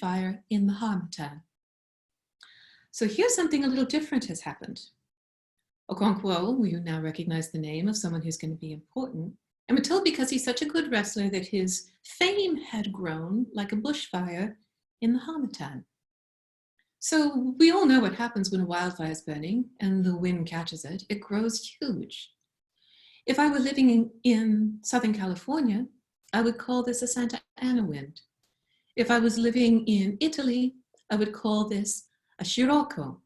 bushfire in the Harmattan. So here's something a little different has happened. Okonkwo, we now recognize the name of someone who's going to be important, and we're told because he's such a good wrestler that his fame had grown like a bushfire in the Harmattan. So we all know what happens when a wildfire is burning and the wind catches it. It grows huge. If I were living in Southern California, I would call this a Santa Ana wind. If I was living in Italy, I would call this a Scirocco.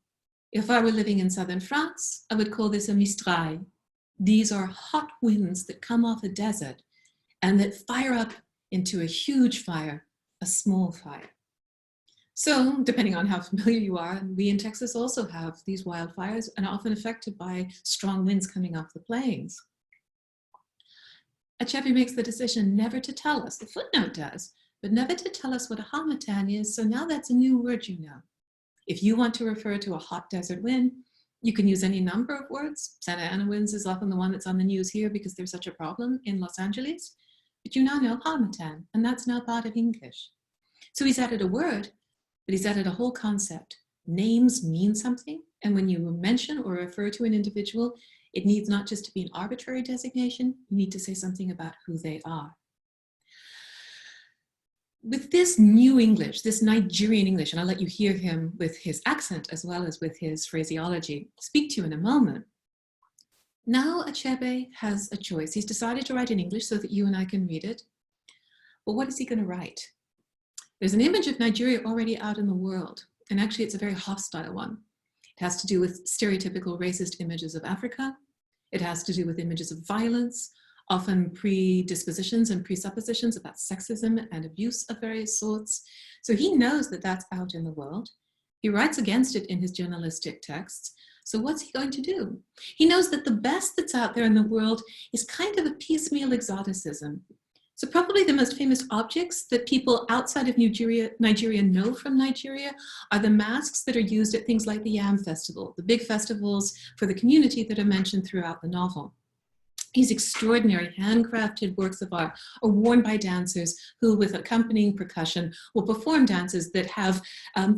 If I were living in southern France, I would call this a Mistral. These are hot winds that come off a desert and that fire up into a huge fire, a small fire. So depending on how familiar you are, we in Texas also have these wildfires and are often affected by strong winds coming off the plains. Achebe makes the decision never to tell us, the footnote does, but never to tell us what a harmattan is, so now that's a new word you know. If you want to refer to a hot desert wind, you can use any number of words. Santa Ana winds is often the one that's on the news here because there's such a problem in Los Angeles, but you now know harmattan, and that's now part of English. So he's added a word, but he's added a whole concept. Names mean something, and when you mention or refer to an individual, it needs not just to be an arbitrary designation, you need to say something about who they are. With this new English, this Nigerian English, and I'll let you hear him with his accent as well as with his phraseology speak to you in a moment. Now Achebe has a choice. He's decided to write in English so that you and I can read it. But what is he going to write? There's an image of Nigeria already out in the world, and actually it's a very hostile one. It has to do with stereotypical racist images of Africa. It has to do with images of violence, often predispositions and presuppositions about sexism and abuse of various sorts. So he knows that that's out in the world. He writes against it in his journalistic texts. So what's he going to do? He knows that the best that's out there in the world is kind of a piecemeal exoticism. So probably the most famous objects that people outside of Nigeria know from Nigeria are the masks that are used at things like the Yam Festival, the big festivals for the community that are mentioned throughout the novel. These extraordinary handcrafted works of art are worn by dancers who, with accompanying percussion, will perform dances that have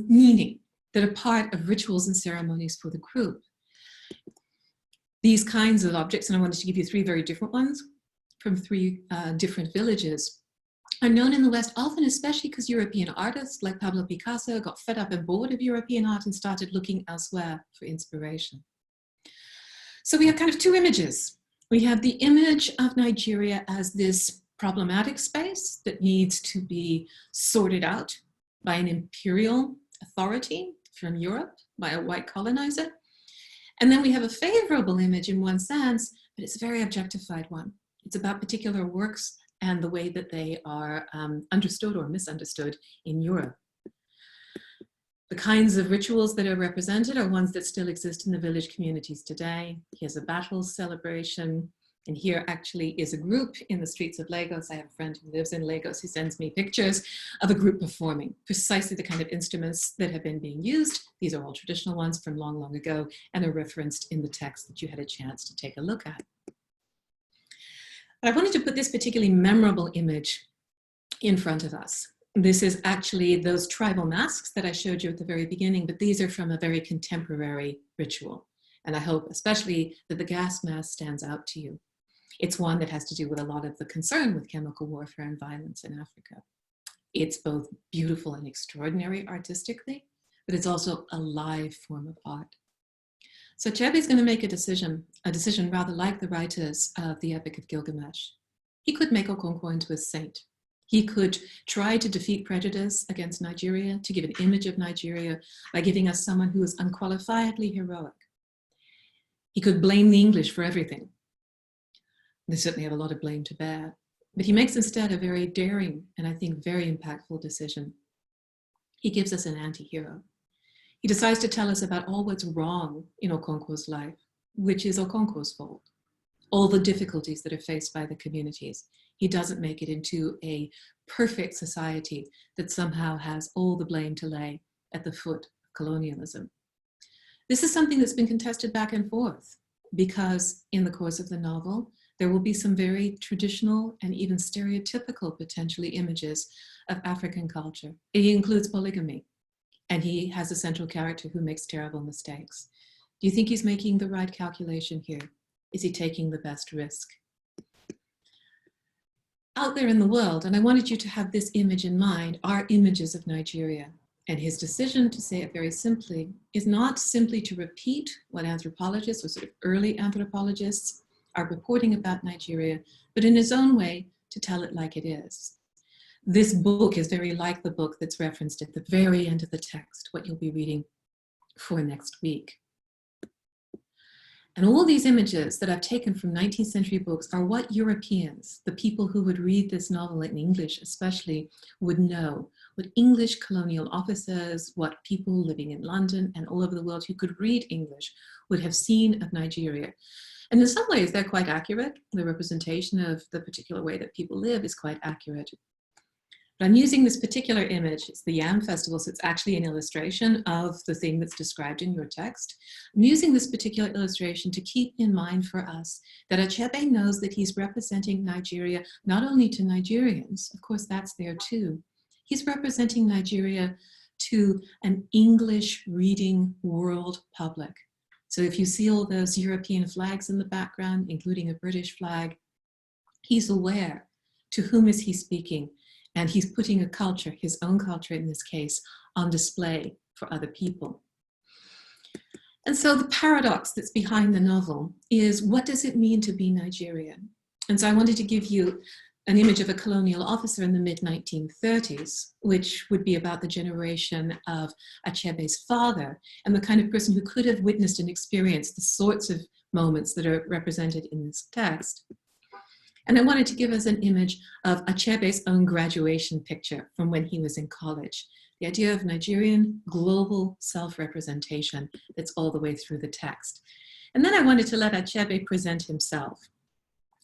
meaning, that are part of rituals and ceremonies for the group. These kinds of objects, and I wanted to give you three very different ones from three different villages, are known in the West often, especially because European artists like Pablo Picasso got fed up and bored of European art and started looking elsewhere for inspiration. So we have kind of two images. We have the image of Nigeria as this problematic space that needs to be sorted out by an imperial authority from Europe, by a white colonizer. And then we have a favorable image in one sense, but it's a very objectified one. It's about particular works and the way that they are understood or misunderstood in Europe. The kinds of rituals that are represented are ones that still exist in the village communities today. Here's a battle celebration. And here actually is a group in the streets of Lagos. I have a friend who lives in Lagos who sends me pictures of a group performing precisely the kind of instruments that have been being used. These are all traditional ones from long, long ago and are referenced in the text that you had a chance to take a look at. But I wanted to put this particularly memorable image in front of us. This is actually those tribal masks that I showed you at the very beginning, but these are from a very contemporary ritual. And I hope especially that the gas mask stands out to you. It's one that has to do with a lot of the concern with chemical warfare and violence in Africa. It's both beautiful and extraordinary artistically, but it's also a live form of art. So Achebe is going to make a decision rather like the writers of the Epic of Gilgamesh. He could make Okonkwo into a saint. He could try to defeat prejudice against Nigeria, to give an image of Nigeria by giving us someone who is unqualifiedly heroic. He could blame the English for everything. They certainly have a lot of blame to bear. But he makes instead a very daring and I think very impactful decision. He gives us an anti-hero. He decides to tell us about all what's wrong in Okonkwo's life, which is Okonkwo's fault. All the difficulties that are faced by the communities. He doesn't make it into a perfect society that somehow has all the blame to lay at the foot of colonialism. This is something that's been contested back and forth because in the course of the novel, there will be some very traditional and even stereotypical potentially images of African culture. He includes polygamy, and he has a central character who makes terrible mistakes. Do you think he's making the right calculation here? Is he taking the best risk? Out there in the world, and I wanted you to have this image in mind, are images of Nigeria. And his decision, to say it very simply, is not simply to repeat what anthropologists or sort of early anthropologists are reporting about Nigeria, but in his own way to tell it like it is. This book is very like the book that's referenced at the very end of the text, what you'll be reading for next week. And all these images that I've taken from 19th century books are what Europeans, the people who would read this novel in English especially, would know. What English colonial officers, what people living in London and all over the world who could read English would have seen of Nigeria. And in some ways, they're quite accurate. The representation of the particular way that people live is quite accurate. But I'm using this particular image. It's the Yam Festival, so it's actually an illustration of the thing that's described in your text. I'm using this particular illustration to keep in mind for us that Achebe knows that he's representing Nigeria not only to Nigerians, of course that's there too, he's representing Nigeria to an English reading world public. So if you see all those European flags in the background, including a British flag, he's aware to whom is he speaking. And he's putting a culture, his own culture in this case, on display for other people. And so the paradox that's behind the novel is, what does it mean to be Nigerian? And so I wanted to give you an image of a colonial officer in the mid-1930s, which would be about the generation of Achebe's father and the kind of person who could have witnessed and experienced the sorts of moments that are represented in this text. And I wanted to give us an image of Achebe's own graduation picture from when he was in college. The idea of Nigerian global self-representation that's all the way through the text. And then I wanted to let Achebe present himself.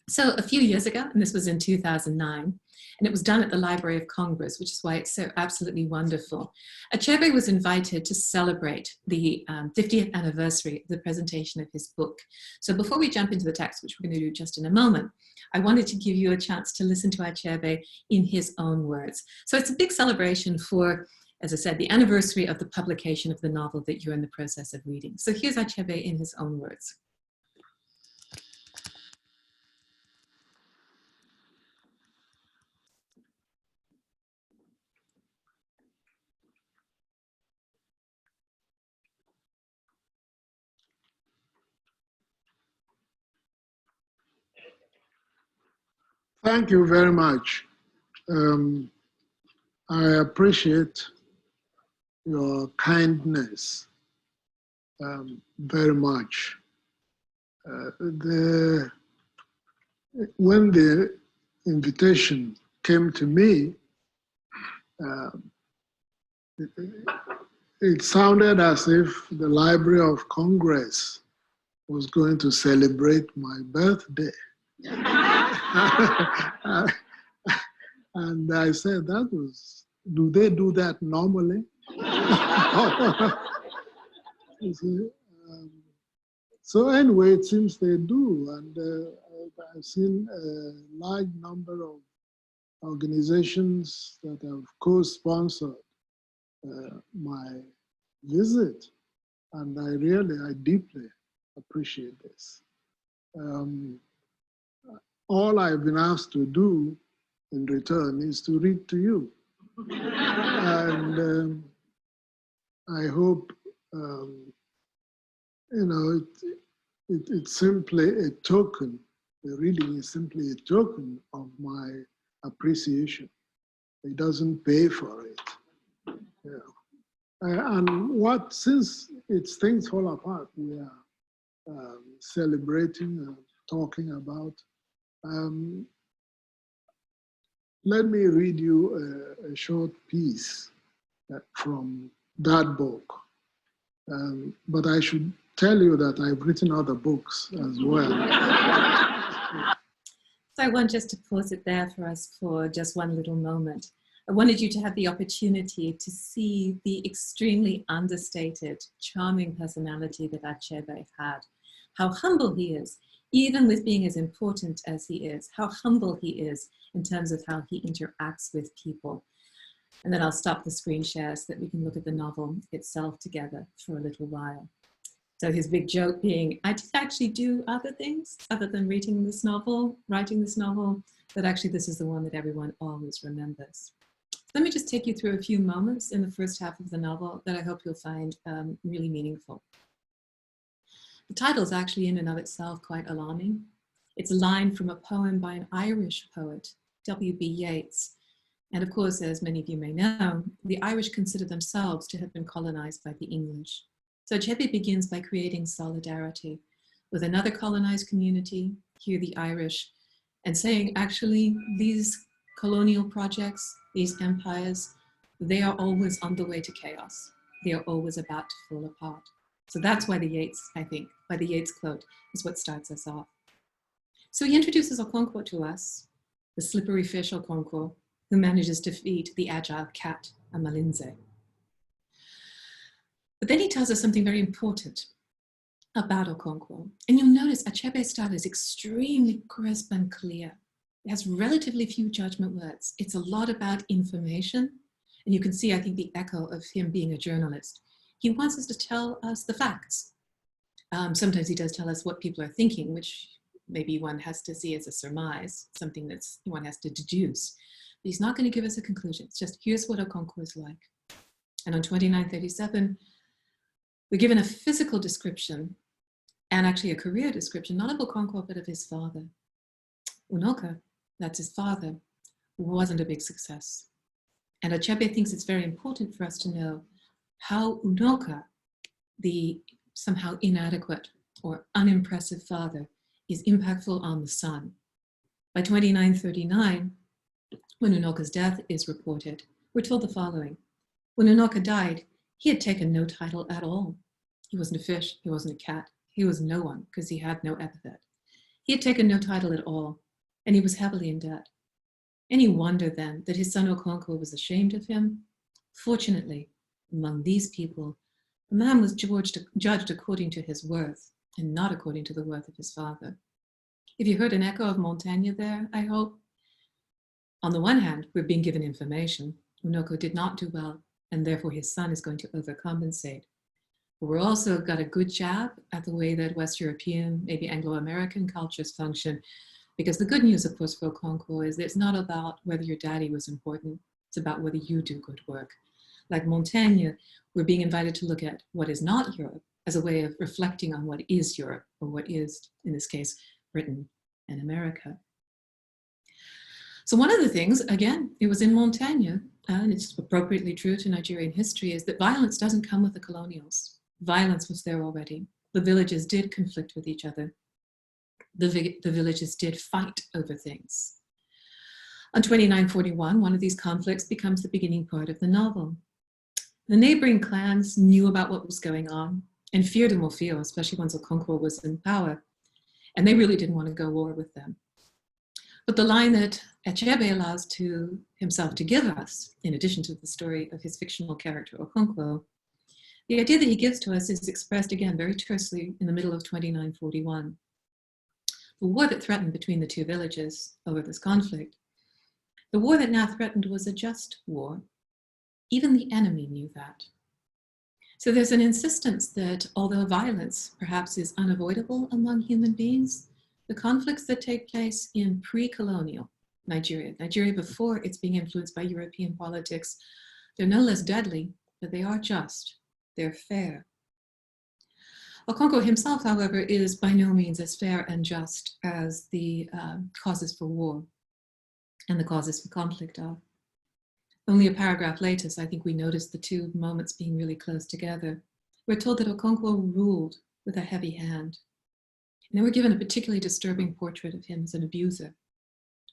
So a few years ago, and this was in 2009, and it was done at the Library of Congress, which is why it's so absolutely wonderful. Achebe was invited to celebrate the 50th anniversary of the presentation of his book. So before we jump into the text, which we're going to do just in a moment, I wanted to give you a chance to listen to Achebe in his own words. So it's a big celebration for, as I said, the anniversary of the publication of the novel that you're in the process of reading. So here's Achebe in his own words. Thank you very much. I appreciate your kindness very much. When the invitation came to me, it sounded as if the Library of Congress was going to celebrate my birthday. And I said, do they do that normally? You see, so anyway, it seems they do. And I've seen a large number of organizations that have co-sponsored my visit. And I deeply appreciate this. All I've been asked to do in return is to read to you. And I hope, it's simply a token. The reading is simply a token of my appreciation. It doesn't pay for it. Yeah. And since it's things fall apart, we are celebrating and talking about. Let me read you a short piece from that book. But I should tell you that I've written other books as well. So I want just to pause it there for us for just one little moment. I wanted you to have the opportunity to see the extremely understated, charming personality that Achebe had, how humble he is, even with being as important as he is, how humble he is in terms of how he interacts with people. And then I'll stop the screen share so that we can look at the novel itself together for a little while. So his big joke being, I did actually do other things other than writing this novel, but actually this is the one that everyone always remembers. Let me just take you through a few moments in the first half of the novel that I hope you'll find really meaningful. The title is actually in and of itself quite alarming. It's a line from a poem by an Irish poet, W.B. Yeats. And of course, as many of you may know, the Irish consider themselves to have been colonized by the English. So Achebe begins by creating solidarity with another colonized community, here the Irish, and saying, actually, these colonial projects, these empires, they are always on the way to chaos. They are always about to fall apart. So that's why the Yeats, I think, why the Yeats quote is what starts us off. So he introduces Okonkwo to us, the slippery fish Okonkwo, who manages to feed the agile cat, Amalinze. But then he tells us something very important about Okonkwo. And you'll notice Achebe's style is extremely crisp and clear. It has relatively few judgment words. It's a lot about information. And you can see, I think, the echo of him being a journalist. He wants us to tell us the facts. Sometimes he does tell us what people are thinking, which maybe one has to see as a surmise, something that's one has to deduce. But he's not going to give us a conclusion. It's just, here's what Okonkwo is like. And on 2937, we're given a physical description and actually a career description, not of Okonkwo, but of his father. Unoka, that's his father, wasn't a big success. And Achebe thinks it's very important for us to know how Unoka, the somehow inadequate or unimpressive father, is impactful on the son. By 2939, when Unoka's death is reported, we're told the following. When Unoka died, he had taken no title at all. He wasn't a fish, he wasn't a cat, he was no one because he had no epithet. He had taken no title at all, and he was heavily in debt. Any wonder then that his son Okonkwo was ashamed of him? Fortunately, among these people, the man was judged according to his worth and not according to the worth of his father. If you heard an echo of Montaigne there, I hope. On the one hand, we're being given information. Unoko did not do well, and therefore his son is going to overcompensate. But we're also got a good jab at the way that West European, maybe Anglo-American cultures function, because the good news, of course, for Okonkwo is that it's not about whether your daddy was important, it's about whether you do good work. Like Montaigne, we're being invited to look at what is not Europe as a way of reflecting on what is Europe, or what is, in this case, Britain and America. So one of the things, again, it was in Montaigne, and it's appropriately true to Nigerian history, is that violence doesn't come with the colonials. Violence was there already. The villages did conflict with each other. The villages did fight over things. On 2941, one of these conflicts becomes the beginning part of the novel. The neighboring clans knew about what was going on and feared Umofio, especially once Okonkwo was in power, and they really didn't want to go war with them. But the line that Achebe allows to himself to give us, in addition to the story of his fictional character Okonkwo, the idea that he gives to us is expressed again very tersely in the middle of 2941. The war that threatened between the two villages over this conflict, the war that now threatened was a just war. Even the enemy knew that. So there's an insistence that although violence perhaps is unavoidable among human beings, the conflicts that take place in pre-colonial Nigeria before it's being influenced by European politics, they're no less deadly, but they are just, they're fair. Okonkwo himself, however, is by no means as fair and just as the causes for war and the causes for conflict are. Only a paragraph later, so I think we notice the two moments being really close together. We're told that Okonkwo ruled with a heavy hand. And then we're given a particularly disturbing portrait of him as an abuser.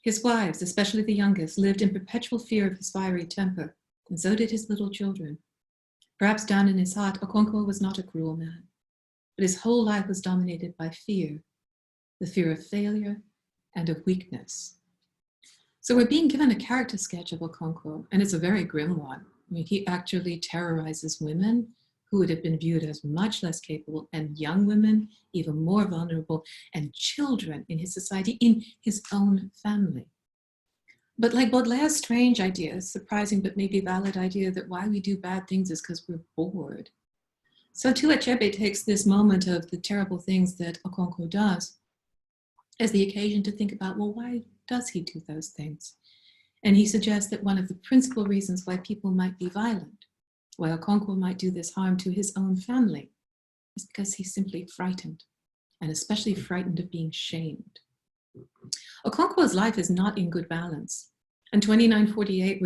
His wives, especially the youngest, lived in perpetual fear of his fiery temper, and so did his little children. Perhaps down in his heart, Okonkwo was not a cruel man, but his whole life was dominated by fear, the fear of failure and of weakness. So we're being given a character sketch of Okonkwo, and it's a very grim one. I mean, he actually terrorizes women who would have been viewed as much less capable, and young women, even more vulnerable, and children in his society, in his own family. But like Baudelaire's strange idea, surprising but maybe valid idea that why we do bad things is because we're bored. So too Achebe takes this moment of the terrible things that Okonkwo does as the occasion to think about, well, why does he do those things? And he suggests that one of the principal reasons why people might be violent, why Okonkwo might do this harm to his own family, is because he's simply frightened, and especially frightened of being shamed. Okonkwo's life is not in good balance. In 2948, we're